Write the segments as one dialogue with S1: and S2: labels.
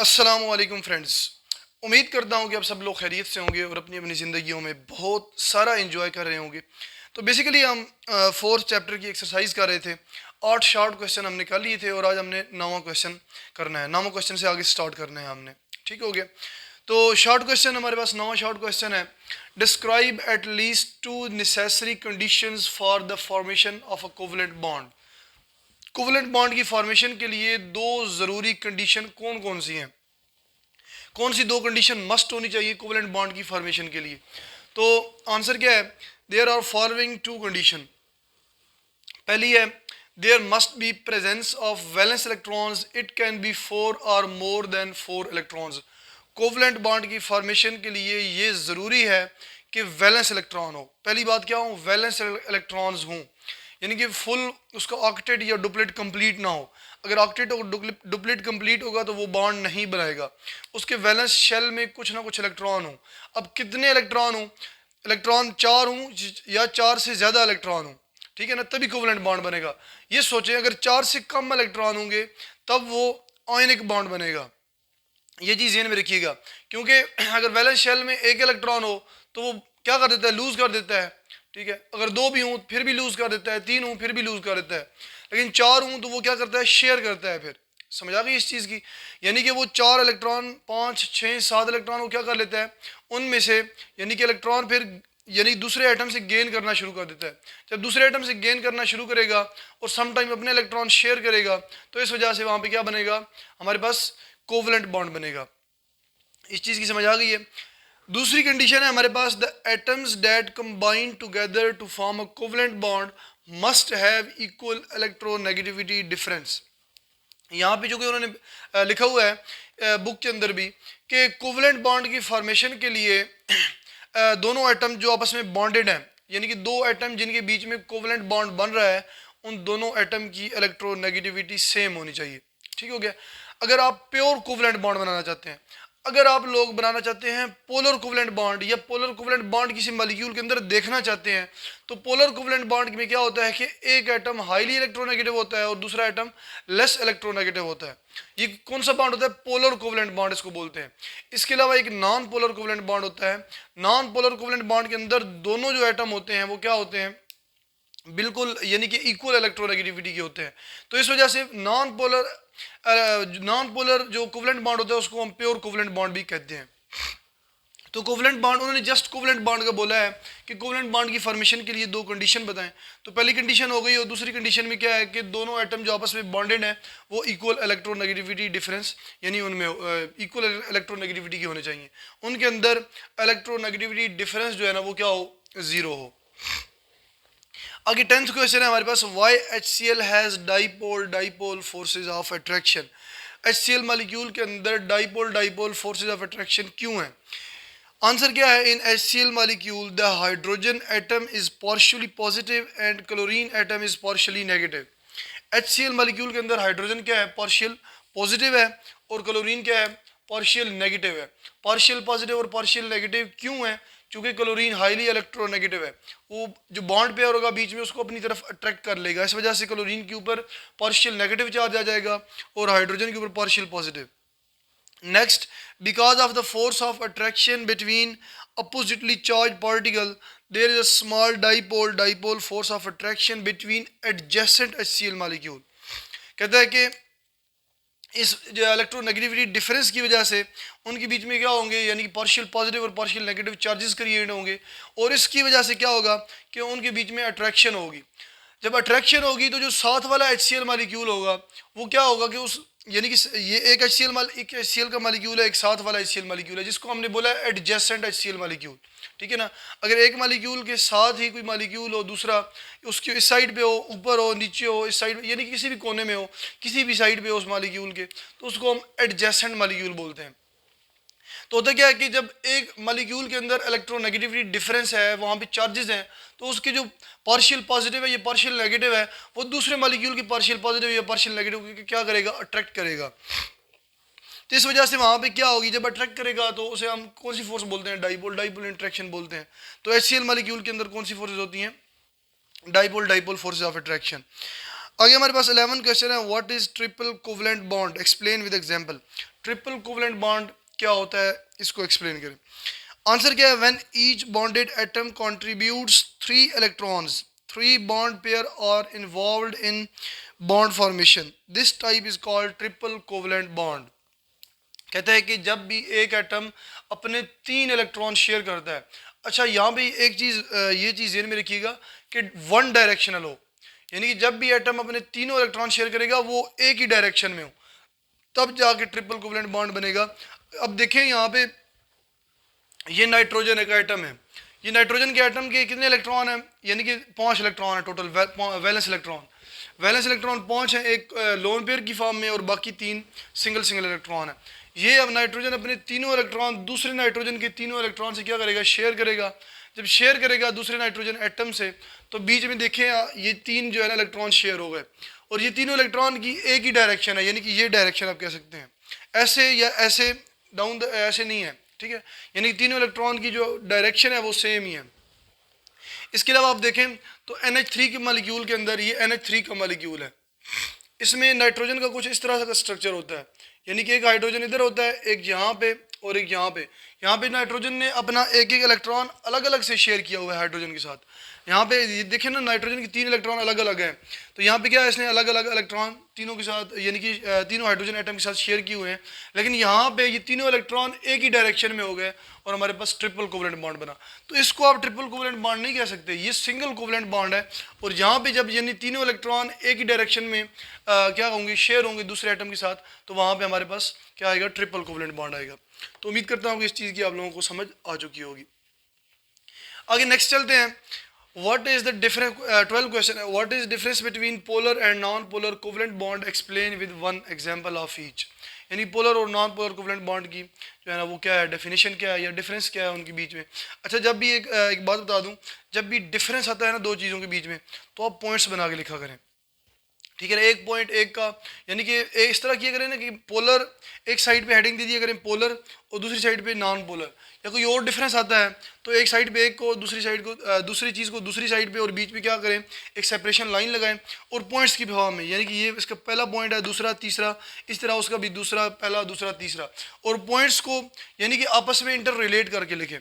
S1: अस्सलामुअलैकुम फ्रेंड्स। उम्मीद करता हूँ कि आप सब लोग खैरियत से होंगे और अपनी अपनी ज़िंदगियों में बहुत सारा एंजॉय कर रहे होंगे। तो बेसिकली हम फोर्थ चैप्टर की एक्सरसाइज कर रहे थे। 8 शॉर्ट क्वेश्चन हमने कर लिए थे और आज हमने 9वां क्वेश्चन करना है। 9वां क्वेश्चन से आगे स्टार्ट करना है हमने। ठीक हो गया। तो शॉर्ट क्वेश्चन हमारे पास 9वां शॉर्ट क्वेश्चन है। Describe at least 2 necessary conditions for the formation of a covalent bond. Covalent bond की फॉर्मेशन के लिए दो ज़रूरी कंडीशन कौन कौन सी हैं? कौन सी दो कंडीशन मस्ट होनी चाहिए कोवलेंट बॉन्ड की फॉर्मेशन के लिए? तो आंसर क्या है? There are following two condition. पहली है, there must be presence of valence electrons. It can be 4 और more than 4 electrons. Covalent bond की फॉर्मेशन के लिए ये ज़रूरी है कि वैलेंस इलेक्ट्रॉन हो। पहली बात क्या हो? वैलेंस इलेक्ट्रॉन्स हों, यानी कि फुल उसका ऑक्टेट या डुप्लेट कंप्लीट ना हो। अगर ऑक्टेट और डुप्लेट कंप्लीट होगा तो वो बॉन्ड नहीं बनाएगा। उसके वैलेंस शेल में कुछ ना कुछ इलेक्ट्रॉन हो। अब कितने इलेक्ट्रॉन हो? इलेक्ट्रॉन 4 हो या 4 से ज़्यादा इलेक्ट्रॉन हो, ठीक है ना, तभी कोवलेंट बॉन्ड बनेगा। ये सोचें, अगर 4 से कम इलेक्ट्रॉन होंगे तब वो आयनिक बॉन्ड बनेगा। ये चीज़ ध्यान में रखिएगा, क्योंकि अगर वैलेंस शेल में एक इलेक्ट्रॉन हो तो वो क्या कर देता है? लूज कर देता है। ठीक है, अगर 2 भी हूँ फिर भी लूज कर देता है, 3 हूँ फिर भी लूज कर देता है। लेकिन 4 हूँ तो वो क्या करता है? शेयर करता है। फिर समझ आ गई इस चीज़ की? यानी कि वो 4 इलेक्ट्रॉन, 5, 6, 7 इलेक्ट्रॉन वो क्या कर लेता है? उनमें से यानी कि इलेक्ट्रॉन फिर यानी दूसरे एटम से गेन करना शुरू कर देता है। जब दूसरे एटम से गेन करना शुरू करेगा और सम टाइम अपने इलेक्ट्रॉन शेयर करेगा तो इस वजह से वहाँ पे क्या बनेगा? हमारे पास कोवलेंट बॉन्ड बनेगा। इस चीज़ की समझ आ गई है? दूसरी कंडीशन है हमारे पास, the atoms that combine together to form a covalent bond must have equal electronegativity difference. यहाँ पे जो कि उन्होंने लिखा हुआ है बुक के अंदर भी कि कोवलेंट बॉन्ड की फॉर्मेशन के लिए दोनों एटम जो आपस में बॉन्डेड हैं, यानी कि दो एटम जिनके बीच में कोवलेंट बॉन्ड बन रहा है, उन दोनों एटम की इलेक्ट्रोनेगेटिविटी सेम होनी चाहिए। ठीक हो गया। अगर आप प्योर कोवलेंट बॉन्ड बनाना चाहते हैं, अगर आप लोग बनाना चाहते हैं पोलर कोवलेंट बॉन्ड या पोलर कोवलेंट बॉन्ड किसी मॉलिक्यूल के अंदर देखना चाहते हैं, तो पोलर कोवलेंट बॉन्ड में क्या होता है कि एक एटम हाईली इलेक्ट्रोनेगेटिव होता है और दूसरा एटम लेस इलेक्ट्रोनेगेटिव होता है। ये कौन सा बॉन्ड होता है? पोलर कोवलेंट बॉन्ड इसको बोलते हैं। इसके अलावा एक नॉन पोलर कोवलेंट बॉन्ड होता है। नॉन पोलर कोवलेंट बॉन्ड के अंदर दोनों जो एटम होते हैं वो क्या होते हैं? बिल्कुल यानी कि इक्वल इलेक्ट्रोनेगेटिविटी के होते हैं। तो इस वजह से नॉन पोलर जो कोवलेंट बॉन्ड होता है उसको हम प्योर कोवलेंट बॉन्ड भी कहते हैं। तो कोवलेंट बॉन्ड, उन्होंने जस्ट कोवलेंट बॉन्ड का बोला है कि कोवलेंट बॉन्ड की फॉर्मेशन के लिए दो कंडीशन बताएं। तो पहली कंडीशन हो गई, और दूसरी कंडीशन में क्या है कि दोनों एटम जो आपस में बॉन्डेड हैं वो इक्वल इलेक्ट्रोनेगेटिविटी डिफरेंस, यानी उनमें इक्वल इलेक्ट्रोनेगेटिविटी की होने चाहिए। उनके अंदर इलेक्ट्रोनेगेटिविटी डिफरेंस जो है ना वो क्या हो? ज़ीरो हो। आगे 10th क्वेश्चन है हमारे पास, why HCl has dipole dipole forces of attraction. HCl molecule के अंदर dipole dipole forces of attraction क्यों है? आंसर क्या है? In HCl molecule the hydrogen atom is partially positive and chlorine atom is partially negative. HCl molecule के अंदर hydrogen क्या है? पार्शियल पॉजिटिव है, और क्लोरीन क्या है? पार्शियल नेगेटिव है। पार्शियल पॉजिटिव और पार्शियल नेगेटिव क्यों है? क्योंकि क्लोरीन हाईली इलेक्ट्रोनेगेटिव है, वो जो बॉन्ड पेयर होगा बीच में उसको अपनी तरफ अट्रैक्ट कर लेगा। इस वजह से क्लोरीन के ऊपर पार्शियल नेगेटिव चार्ज आ जाएगा और हाइड्रोजन के ऊपर partial positive. Next, because of the force of attraction between oppositely charge particle there is a small dipole dipole force of attraction between adjacent HCl molecule. कहता है कि इस जो इलेक्ट्रोनेगेटिविटी डिफरेंस की वजह से उनके बीच में क्या होंगे, यानी कि पार्शियल पॉजिटिव और पार्शियल नेगेटिव चार्जेस क्रिएट होंगे, और इसकी वजह से क्या होगा कि उनके बीच में अट्रैक्शन होगी। जब अट्रैक्शन होगी तो जो साथ वाला HCl मॉलिक्यूल होगा वो क्या होगा कि उस यानी कि ये एक HCl का मॉलिक्यूल है, एक साथ वाला HCl मॉलिक्यूल है, जिसको हमने बोला है एडजेसेंट HCl मॉलिक्यूल। ठीक है ना? अगर एक मॉलिक्यूल के साथ ही कोई मॉलिक्यूल हो, दूसरा उसके इस साइड पे हो, ऊपर हो, नीचे हो, इस साइड यानी कि किसी भी कोने में हो, किसी भी साइड पे हो उस मॉलिक्यूल के, तो उसको हम एडजेसेंट मॉलिक्यूल बोलते हैं। तो होता क्या है कि जब एक मॉलिक्यूल के अंदर इलेक्ट्रोनेगेटिविटी डिफरेंस है, वहाँ पे चार्जेस हैं, तो उसके जो पार्शियल पॉजिटिव है या पार्शियल नेगेटिव है वो दूसरे मॉलिक्यूल की पार्शियल पॉजिटिव या पार्शियल नेगेटिव क्या करेगा? अट्रैक्ट करेगा। तो इस वजह से वहाँ पे क्या होगी, जब अट्रैक्ट करेगा तो उसे हम कौन सी फोर्स बोलते हैं? डाइपोल डाइपोल इंट्रैक्शन बोलते हैं। तो HCl मॉलिक्यूल के अंदर कौन सी फोर्सेज होती हैं? Dipole dipole forces of attraction. आगे हमारे पास 11 क्वेश्चन है, what is triple covalent bond, explain with example. Triple covalent bond क्या होता है, इसको एक्सप्लेन करें। आंसर क्या है, when each bonded atom contributes 3 electrons, 3 bond pair are involved in bond formation, this type is called triple covalent bond. कहता है कि जब भी एक एटम अपने 3 इलेक्ट्रॉन शेयर करता है। अच्छा, यहाँ पे एक चीज़, ये चीज़ ध्यान में रखिएगा कि वन डायरेक्शनल हो, यानी कि जब भी एटम अपने तीनों इलेक्ट्रॉन शेयर करेगा वो एक ही डायरेक्शन में हो, तब जाके ट्रिपल कोवलेंट बॉन्ड बनेगा। अब देखें यहाँ पे, ये नाइट्रोजन एक एटम है, ये नाइट्रोजन के एटम के कितने इलेक्ट्रॉन हैं, यानी कि 5 इलेक्ट्रॉन है total, valence electron. Valence electron 5 हैं एक लोन पेयर की फॉर्म में, और बाकी 3 सिंगल सिंगल इलेक्ट्रॉन है। ये अब नाइट्रोजन अपने तीनों इलेक्ट्रॉन दूसरे नाइट्रोजन के तीनों इलेक्ट्रॉन से क्या करेगा, शेयर करेगा। जब शेयर करेगा दूसरे नाइट्रोजन एटम से, तो बीच में देखें ये 3 जो है ना इलेक्ट्रॉन शेयर हो गए, और ये तीनों इलेक्ट्रॉन की एक ही डायरेक्शन है, यानी कि ये डायरेक्शन आप कह सकते हैं, ऐसे या ऐसे डाउन द, ऐसे नहीं है, ठीक है, यानी कि तीनों इलेक्ट्रॉन की जो डायरेक्शन है वो सेम ही है। इसके अलावा आप देखें तो NH3 के मालिक्यूल के अंदर ये NH3 का मालिक्यूल है, इसमें नाइट्रोजन का कुछ इस तरह का स्ट्रक्चर होता है, यानी कि एक हाइड्रोजन इधर होता है, एक यहाँ पे और एक यहाँ पे। यहाँ पे नाइट्रोजन ने अपना एक एक इलेक्ट्रॉन अलग अलग से शेयर किया हुआ है हाइड्रोजन के साथ। यहाँ पे ये देखें ना, नाइट्रोजन के 3 इलेक्ट्रॉन अलग अलग हैं, तो यहाँ पे क्या है, इसने अलग अलग इलेक्ट्रॉन तीनों के साथ, यानी कि तीनों हाइड्रोजन एटम के साथ शेयर किए हुए हैं, लेकिन यहाँ पे ये तीनों इलेक्ट्रॉन एक ही डायरेक्शन में हो गए और हमारे पास ट्रिपल कोवलेंट बॉन्ड बना। तो इसको आप ट्रिपल कोवलेंट बॉन्ड नहीं कह सकते, ये सिंगल कोवलेंट बॉन्ड है। और यहाँ पे जब यानी तीनों इलेक्ट्रॉन एक ही डायरेक्शन में क्या होंगे, शेयर होंगे दूसरे एटम के साथ, तो वहाँ पे हमारे पास क्या आएगा, ट्रिपल कोवलेंट बॉन्ड आएगा। तो उम्मीद करता हूँ कि इस चीज़ की आप लोगों को समझ आ चुकी होगी। आगे नेक्स्ट चलते हैं, what is the difference, 12 question है, what is difference between polar and non polar covalent bond, explain with one example of each. यानी पोलर और नॉन पोलर कोवलेंट बॉन्ड की जो है ना वो क्या है, डेफिनेशन क्या है या डिफरेंस क्या है उनके बीच में। अच्छा, जब भी एक बात बता दूं, जब भी डिफरेंस आता है ना दो चीज़ों के बीच में, तो आप पॉइंट्स बना के लिखा करें, ठीक है ना, एक पॉइंट एक का, यानी कि इस तरह किया करें ना कि पोलर एक साइड पे हेडिंग दे दिया करें पोलर, और दूसरी साइड पे नॉन पोलर, या कोई और डिफरेंस आता है तो एक साइड पे एक को, दूसरी साइड को, दूसरी चीज़ को दूसरी साइड पे, और बीच में क्या करें, एक सेपरेशन लाइन लगाएं, और पॉइंट्स की फॉर्म में, यानी कि ये इसका पहला पॉइंट है, दूसरा तीसरा, इस तरह उसका भी दूसरा पहला दूसरा तीसरा, और पॉइंट्स को यानी कि आपस में इंटर रिलेट करके लिखें,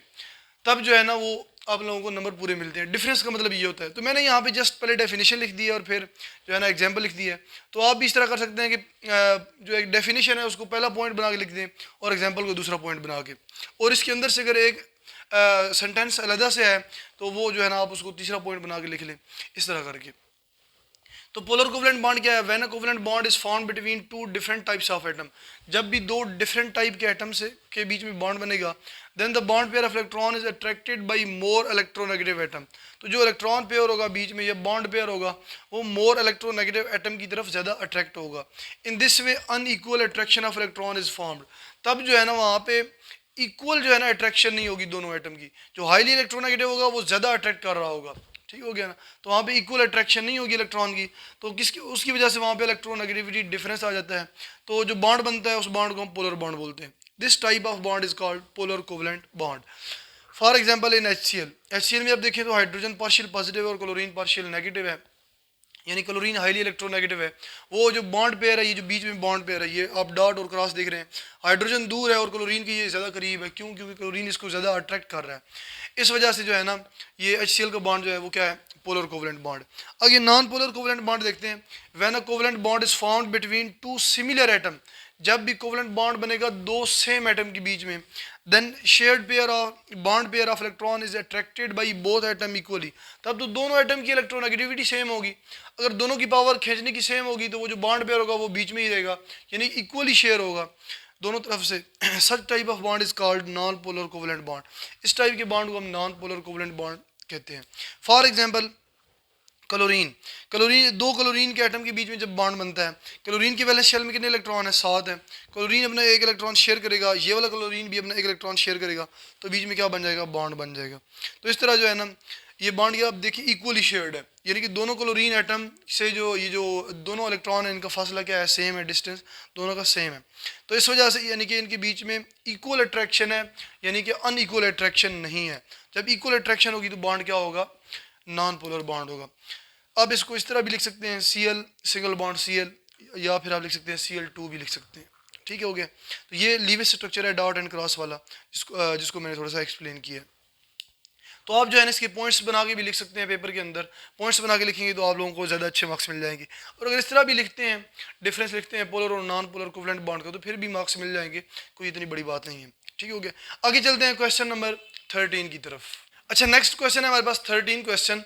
S1: तब जो है ना वो आप लोगों को नंबर पूरे मिलते हैं। डिफरेंस का मतलब ये होता है। तो मैंने यहाँ पे जस्ट पहले डेफिनेशन लिख दी है और फिर जो है ना एग्जांपल लिख दिया है। तो आप भी इस तरह कर सकते हैं कि जो एक डेफिनेशन है उसको पहला पॉइंट बना के लिख दें और एग्जांपल को दूसरा पॉइंट बना के, और इसके अंदर से अगर एक सेंटेंस अलग से है तो वो जो है ना आप उसको तीसरा पॉइंट बना के लिख लें, इस तरह करके। तो पोलर कोवलेंट बॉन्ड क्या है, when a covalent bond is found between 2 different types of atom, जब भी 2 डिफरेंट टाइप के एटम से के बीच में बॉन्ड बनेगा, then the bond pair of electron is attracted by more electronegative atom, तो जो इलेक्ट्रॉन पेयर होगा बीच में, या बॉन्ड पेयर होगा, वो मोर इलेक्ट्रोनेगेटिव एटम की तरफ ज़्यादा अट्रैक्ट होगा। In this way unequal attraction of electron is formed, तब जो है ना वहाँ पे इक्वल जो है ना अट्रैक्शन नहीं होगी दोनों एटम की, जो हाईली इलेक्ट्रोनेगेटिव होगा वो ज़्यादा अट्रैक्ट कर रहा होगा, ठीक हो गया ना। तो वहाँ पे इक्वल अट्रैक्शन नहीं होगी इलेक्ट्रॉन की, तो किसकी उसकी वजह से वहाँ पे इलेक्ट्रोनेगेटिविटी डिफरेंस आ जाता है, तो जो बॉन्ड बनता है उस बॉन्ड को हम पोलर बॉन्ड बोलते हैं। This type of bond is called polar covalent bond. For example in HCl में आप देखें तो हाइड्रोजन पार्शियल पॉजिटिव है और क्लोरीन पार्शियल नेगेटिव है, यानी क्लोरीन हाईली इलेक्ट्रोनेगेटिव है। वो जो बॉन्ड पेयर है, ये जो बीच में बॉन्ड पेयर है, ये आप डॉट और क्रॉस देख रहे हैं, हाइड्रोजन दूर है और क्लोरीन की ये ज़्यादा करीब है, क्यों, क्योंकि क्लोरीन इसको ज़्यादा अट्रैक्ट कर रहा है, इस वजह से जो है ना ये HCl का बॉन्ड जो है वो क्या है, पोलर कोवलेंट बॉन्ड। आगे नॉन पोलर कोवलेंट बॉन्ड देखते हैं, when a covalent bond is found between 2 similar atom, जब भी कोवलेंट बॉन्ड बनेगा 2 सेम एटम के बीच में, then shared pair of bond pair of electron is attracted by both atom equally, तब तो दोनों एटम की इलेक्ट्रोनेगेटिविटी सेम होगी। अगर दोनों की पावर खींचने की सेम होगी तो वो जो बॉन्ड पेयर होगा वो बीच में ही रहेगा, यानी इक्वली शेयर होगा दोनों तरफ से। Such type of bond is called non polar covalent bond, इस टाइप के बॉन्ड को हम नॉन पोलर कोवलेंट बॉन्ड कहते हैं। For example chlorine, chlorine 2 chlorine के एटम के बीच में जब बॉन्ड बनता है, क्लोरीन की वैलेंस शेल में कितने इलेक्ट्रॉन है, 7 है, क्लोरीन अपना एक इलेक्ट्रॉन शेयर करेगा, ये वाला क्लोरीन भी अपना एक इलेक्ट्रॉन शेयर करेगा, तो बीच में क्या बन जाएगा, बॉन्ड बन जाएगा। तो इस तरह जो है ना ये बॉन्ड ये आप देखिए इक्वली शेयर्ड है, यानी कि दोनों क्लोरीन एटम से जो ये जो दोनों इलेक्ट्रॉन है इनका फासला क्या है, सेम है, डिस्टेंस दोनों का सेम है। तो इस वजह से यानी कि इनके बीच में इक्वल अट्रैक्शन है, यानी कि अनइक्वल अट्रैक्शन नहीं है। जब इक्वल अट्रैक्शन होगी तो बॉन्ड क्या होगा, नॉन पोलर बॉन्ड होगा। आप इसको इस तरह भी लिख सकते हैं, Cl सिंगल बॉन्ड Cl, या फिर आप लिख सकते हैं Cl2 भी लिख सकते हैं। ठीक है, हो गया। तो ये लीवेज स्ट्रक्चर है डॉट एंड क्रॉस वाला, जिसको मैंने थोड़ा सा एक्सप्लेन किया। तो आप जो है ना इसके पॉइंट्स बना के भी लिख सकते हैं पेपर के अंदर। पॉइंट्स बना के लिखेंगे तो आप लोगों को ज़्यादा अच्छे मार्क्स मिल जाएंगे। और अगर इस तरह भी लिखते हैं, डिफरेंस लिखते हैं पोलर और नॉन पोलर कोवलेंट बॉन्ड का, तो फिर भी मार्क्स मिल जाएंगे, कोई इतनी बड़ी बात नहीं है। ठीक हो गया। आगे चलते हैं क्वेश्चन नंबर 13 की तरफ। अच्छा, नेक्स्ट क्वेश्चन है हमारे पास 13 question,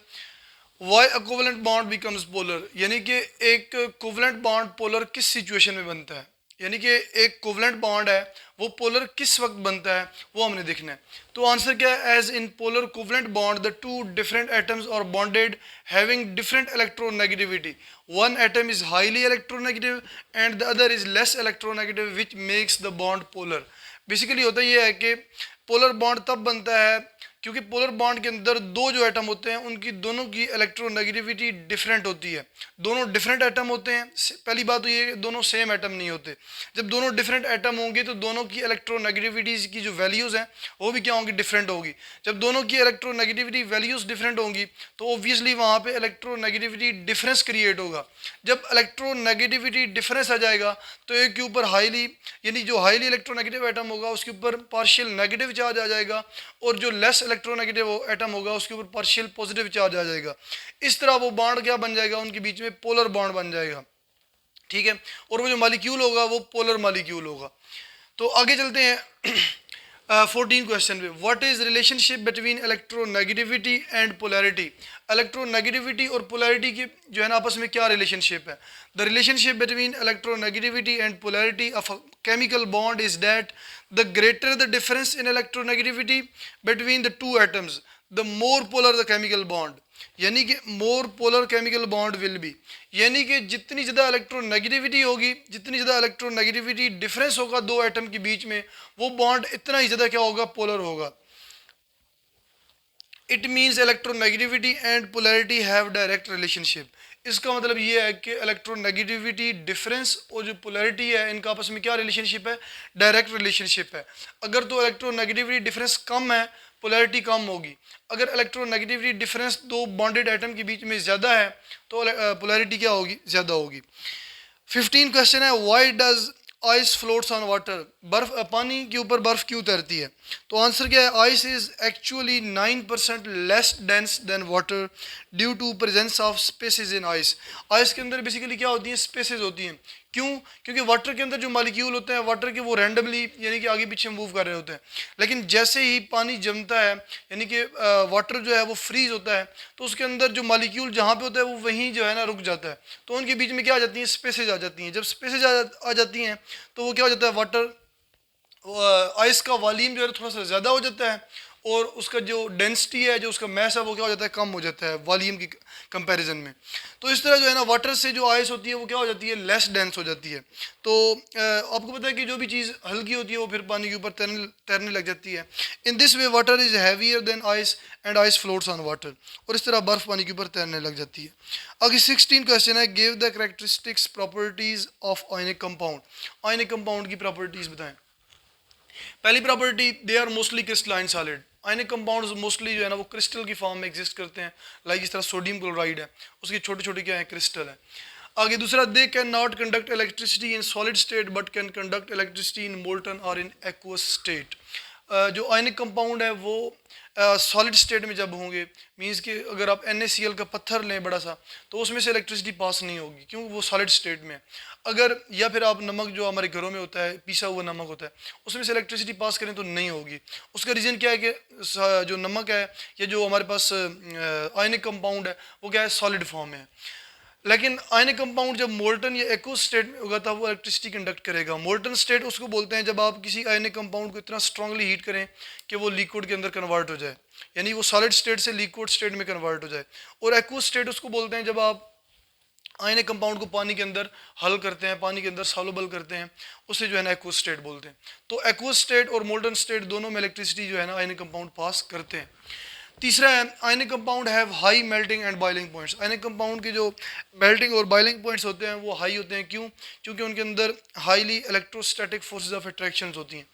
S1: why a covalent bond becomes polar, यानी कि एक कोवलेंट बॉन्ड पोलर किस सिचुएशन में बनता है, यानी कि एक कोवलेंट बॉन्ड है वो पोलर किस वक्त बनता है, वो हमने देखना है। तो आंसर क्या है, as in polar covalent bond the two different atoms are bonded having different electronegativity, one atom is highly electronegative and the other is less electronegative which makes the bond polar. Basically होता यह है कि polar bond तब बनता है क्योंकि polar bond के अंदर दो जो एटम होते हैं उनकी दोनों की इलेक्ट्रोनेगेटिविटी डिफरेंट होती है। दोनों डिफरेंट एटम होते हैं। पहली बात तो ये दोनों सेम एटम नहीं होते। जब दोनों डिफरेंट एटम होंगे तो दोनों की इलेक्ट्रोनेगेटिविटीज़ की जो वैल्यूज़ हैं वो भी क्या होंगी, डिफरेंट होगी। जब दोनों की इलेक्ट्रोनेगेटिविटी वैल्यूज़ डिफरेंट होंगी तो ऑब्वियसली वहाँ पे इलेक्ट्रोनेगेटिविटी डिफरेंस क्रिएट होगा। जब इलेक्ट्रोनेगेटिविटी डिफरेंस आ जाएगा तो एक के ऊपर हाईली, यानी जो हाईली इलेक्ट्रोनेगेटिव एटम होगा उसके ऊपर पार्शियल नेगेटिव चार्ज आ जाएगा, और जो लेस इलेक्ट्रोनेगेटिव एटम होगा उसके ऊपर पार्शियल पॉजिटिव चार्ज आ जाएगा। इस तरह वो बॉन्ड क्या बन जाएगा, उनके बीच में पोलर बॉन्ड बन जाएगा। ठीक है, और वो जो मॉलिक्यूल होगा वो पोलर मॉलिक्यूल होगा। तो आगे चलते हैं 14 क्वेश्चन पे, what is relationship between electronegativity and polarity. Electronegativity और पोलैरिटी की जो है ना आपस में क्या रिलेशनशिप है। The relationship between electronegativity and polarity of a chemical bond is that the greater the difference in electronegativity between the two atoms the more polar the chemical bond, यानी कि more polar chemical bond will be, यानी कि जितनी ज़्यादा electronegativity होगी, जितनी ज़्यादा electronegativity difference होगा दो एटम के बीच में, वो बॉन्ड इतना ही ज़्यादा क्या होगा, पोलर होगा। It means electronegativity and polarity have direct relationship. इसका मतलब ये है कि इलेक्ट्रोनेगेटिविटी डिफरेंस और जो पोलैरिटी है इनका आपस में क्या रिलेशनशिप है, डायरेक्ट रिलेशनशिप है। अगर तो इलेक्ट्रोनेगेटिविटी डिफरेंस कम है, पोलैरिटी कम होगी। अगर इलेक्ट्रोनेगेटिविटी डिफरेंस दो बॉन्डेड एटम के बीच में ज़्यादा है तो पोलैरिटी क्या होगी, ज़्यादा होगी। 15 क्वेश्चन है, why does ice floats on water, बर्फ पानी के ऊपर बर्फ क्यों तैरती है। तो आंसर क्या है, ice is actually 9% less dense than water due to presence of spaces in ice. Ice के अंदर बेसिकली क्या होती हैं, स्पेसेस होती हैं। क्यों, क्योंकि वाटर के अंदर जो मॉलिक्यूल होते हैं वाटर के वो रैंडमली यानी कि आगे पीछे मूव कर रहे होते हैं, लेकिन जैसे ही पानी जमता है यानी कि वाटर जो है वो फ्रीज होता है तो उसके अंदर जो मॉलिक्यूल जहाँ पे होता है वो वहीं जो है ना रुक जाता है, तो उनके बीच में क्या आ जाती हैं, स्पेसेज आ जाती हैं। जब स्पेसेज आ जाती हैं तो वो क्या हो जाता है, वाटर आइस का वॉल्यूम जो है थोड़ा सा ज़्यादा हो जाता है और उसका जो डेंसिटी है, जो उसका मैस है वो क्या हो जाता है, कम हो जाता है वॉल्यूम की कंपैरिजन में। तो इस तरह जो है ना वाटर से जो आइस होती है वो क्या हो जाती है, लेस डेंस हो जाती है। तो आपको पता है कि जो भी चीज़ हल्की होती है वो फिर पानी के ऊपर तैरने लग जाती है। In this way water is heavier than ice and ice floats on water, और इस तरह बर्फ़ पानी के ऊपर तैरने लग जाती है। आगे 16 क्वेश्चन है, give the characteristics properties of ionic compound. Ionic compound की प्रॉपर्टीज़ बताएं। पहली property, they are mostly crystalline solid. Ionic compounds mostly जो है ना वो क्रिस्टल की फॉर्म में एग्जिस्ट करते हैं, लाइक इस तरह सोडियम क्लोराइड है, उसके छोटे छोटे क्या है, क्रिस्टल है। आगे दूसरा, they can not conduct electricity in solid state but can conduct electricity in molten और इन एक्वस स्टेट। जो आयनिक कंपाउंड है वो सॉलिड स्टेट में जब होंगे, मींस कि अगर आप NaCl का पत्थर लें बड़ा सा तो उसमें से इलेक्ट्रिसिटी पास नहीं होगी क्योंकि वो सॉलिड स्टेट में है। अगर या फिर आप नमक जो हमारे घरों में होता है, पीसा हुआ नमक होता है, उसमें से इलेक्ट्रिसिटी पास करें तो नहीं होगी। उसका रीज़न क्या है कि जो नमक है या जो हमारे पास आयनिक कंपाउंड है वो क्या है, सॉलिड फॉर्म में है। लेकिन आयनिक कंपाउंड जब मोल्टन या एक्वस स्टेट में होगा तब वो इलेक्ट्रिसिटी कंडक्ट करेगा। मोल्टन स्टेट उसको बोलते हैं जब आप किसी आयनिक कंपाउंड को इतना स्ट्रांगली हीट करें कि वो लिक्विड के अंदर कन्वर्ट हो जाए, यानी वो सॉलिड स्टेट से लिक्विड स्टेट में कन्वर्ट हो जाए। और एक्वस स्टेट उसको बोलते हैं जब आप आयनिक कंपाउंड को पानी के अंदर हल करते हैं, पानी के अंदर सॉल्युबल करते हैं, उसे जो है ना एक्वस स्टेट बोलते हैं। तो एक्वस स्टेट और मोल्टन स्टेट दोनों में इलेक्ट्रिसिटी जो है ना आयनिक कंपाउंड पास करते हैं। तीसरा है, ionic compound have high melting and boiling points. Ionic compound के जो मेल्टिंग और बॉइलिंग पॉइंट्स होते हैं वो हाई होते हैं। क्यों, क्योंकि उनके अंदर highly electrostatic forces of attraction होती हैं।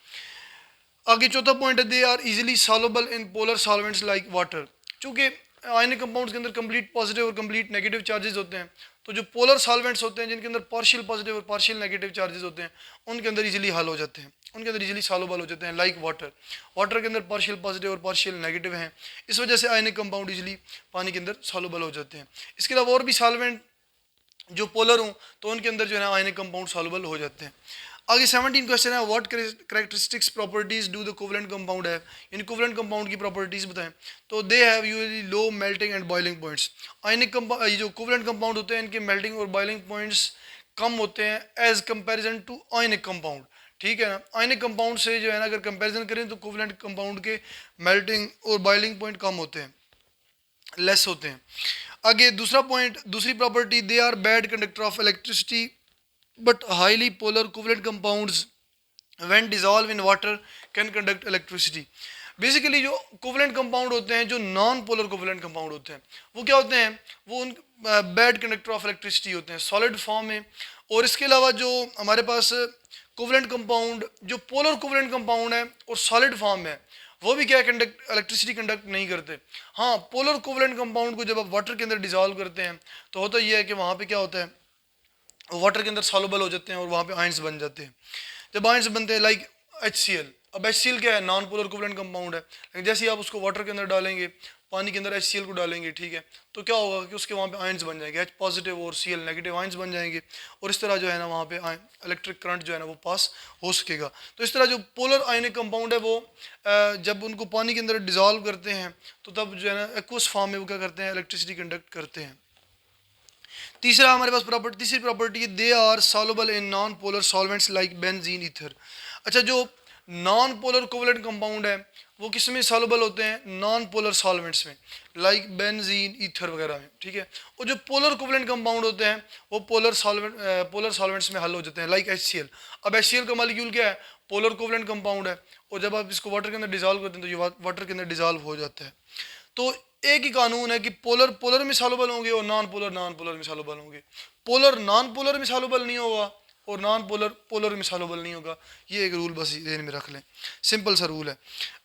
S1: आगे चौथा पॉइंट है, they are easily soluble in polar solvents like water. चूँकि आयनिक कंपाउंड्स के अंदर कंप्लीट पॉजिटिव और कंप्लीट नेगेटिव चार्जेस होते हैं। तो जो पोलर सॉल्वेंट्स होते हैं जिनके अंदर पार्शियल पॉजिटिव और पार्शियल नेगेटिव चार्जेस होते हैं उनके अंदर इजीली हल हो जाते हैं, उनके अंदर इजीली सॉल्युबल हो जाते हैं। लाइक वाटर, वाटर के अंदर पार्शियल पॉजिटिव और पार्शियल नेगेटिव हैं, इस वजह से आयनिक कंपाउंड इजीली पानी के अंदर सॉल्युबल हो जाते हैं। इसके अलावा और भी सॉल्वेंट जो पोलर हों तो उनके अंदर जो है ना आयनिक कंपाउंड सॉल्युबल हो जाते हैं। आगे 17 क्वेश्चन है, what characteristics properties do the covalent compound है, यानी कोवलेंट कंपाउंड की प्रॉपर्टीज बताएं। तो they have usually low melting and boiling points. Ionic ये जो कोवलेंट कंपाउंड होते हैं इनके मेल्टिंग और बॉइलिंग पॉइंट्स कम होते हैं as comparison to ionic compound, ठीक है ना। आयनिक कंपाउंड से जो है ना अगर कंपैरिजन करें तो कोवलेंट कंपाउंड के मेल्टिंग और बॉइलिंग पॉइंट कम होते हैं, लेस होते हैं। आगे दूसरा पॉइंट, दूसरी property, they are bad conductor of electricity but highly polar covalent compounds when dissolved in water can conduct electricity। Basically जो कोवलेंट कंपाउंड होते हैं, जो नॉन पोलर कोवलेंट कंपाउंड होते हैं, वो क्या होते हैं, वो उन बैड कंडक्टर ऑफ इलेक्ट्रिसिटी होते हैं सॉलिड फॉर्म में। और इसके अलावा जो हमारे पास कोवलेंट कंपाउंड जो पोलर कोवलेंट कंपाउंड है और सॉलिड फॉर्म में है, वो भी क्या कंडक्ट इलेक्ट्रिसिटी कंडक्ट नहीं करते। हाँ, पोलर कोवलेंट कंपाउंड को जब आप वाटर के अंदर डिजॉल्व करते हैं तो होता ये है कि वहाँ पे क्या होता है, वाटर के अंदर सॉल्युबल हो जाते हैं और वहाँ पे आयंस बन जाते हैं। जब आयंस बनते हैं लाइक HCl, अब HCl क्या है, नॉन पोलर कोवलेंट कंपाउंड है, लेकिन जैसे ही आप उसको वाटर के अंदर डालेंगे, पानी के अंदर HCl को डालेंगे, ठीक है, तो क्या होगा कि उसके वहाँ पे आयंस बन जाएंगे, H पॉजिटिव और Cl नेगेटिव आयंस बन जाएंगे और इस तरह जो है ना वहाँ पे इलेक्ट्रिक करंट जो है ना वो पास हो सकेगा। तो इस तरह जो पोलर आयनिक कंपाउंड है वो जब उनको पानी के अंदर डिजॉल्व करते हैं तो तब जो है ना एक्वस फॉर्म में वो क्या करते हैं, इलेक्ट्रिसिटी कंडक्ट करते हैं। तीसरा हमारे पास तीसरी प्रॉपर्टी है, they are soluble in non polar solvents like benzene, ether. अच्छा, जो नॉन पोलर कोवलेंट कंपाउंड है वो किस में सॉल्युबल होते हैं, नॉन पोलर सॉल्वेंट्स में, लाइक बेंजीन, ईथर वगैरह में, ठीक है। और जो पोलर कोवलेंट कंपाउंड होते हैं वो पोलर सॉल्वेंट्स में हल हो जाते हैं, लाइक HCl। अब HCl का मॉलिक्यूल क्या है, पोलर कोवलेंट कंपाउंड है, और जब आप इसको वाटर के अंदर डिजॉल्व करते हैं तो ये वाटर के अंदर डिजॉल्व हो जाता है। तो एक ही कानून है कि पोलर पोलर में सॉल्युबल होंगे और नॉन पोलर में सॉल्युबल होंगे। पोलर नॉन पोलर में सॉल्युबल नहीं होगा और नॉन पोलर पोलर में सॉल्युबल नहीं होगा। ये एक रूल बस ध्यान में रख लें, सिंपल सा रूल है।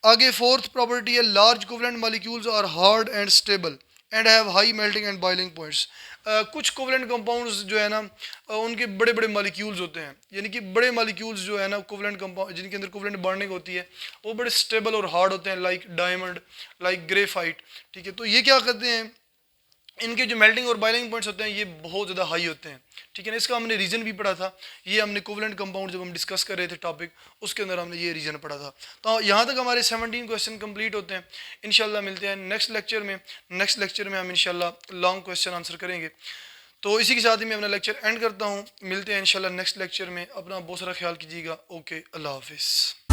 S1: आगे फोर्थ प्रॉपर्टी है, large covalent molecules are hard and stable and have high melting and boiling points. कुछ कोवलेंट कंपाउंड्स जो है ना उनके बड़े बड़े मॉलिक्यूल्स होते हैं, यानी कि बड़े मॉलिक्यूल्स जो है ना कोवलेंट कंपाउंड जिनके अंदर कोवलेंट बॉन्डिंग होती है वो बड़े स्टेबल और हार्ड होते हैं, लाइक डायमंड, लाइक ग्रेफाइट, ठीक है। तो ये क्या करते हैं, इनके जो मेल्टिंग और बॉइलिंग पॉइंट्स होते हैं ये बहुत ज़्यादा हाई होते हैं, ठीक है ना। इसका हमने रीज़न भी पढ़ा था, ये हमने कोवलेंट कंपाउंड जब हम डिस्कस कर रहे थे टॉपिक, उसके अंदर हमने ये रीज़न पढ़ा था। तो यहाँ तक हमारे 17 क्वेश्चन कंप्लीट होते हैं। इंशाल्लाह मिलते हैं नेक्स्ट लेक्चर में। नेक्स्ट लेक्चर में हम इंशाल्लाह लॉन्ग क्वेश्चन आंसर करेंगे। तो इसी के साथ ही मैं अपना लेक्चर एंड करता हूँ। मिलते हैं इंशाल्लाह नेक्स्ट लेक्चर में। अपना बहुत सारा ख्याल कीजिएगा। ओके, अल्लाह हाफिज़।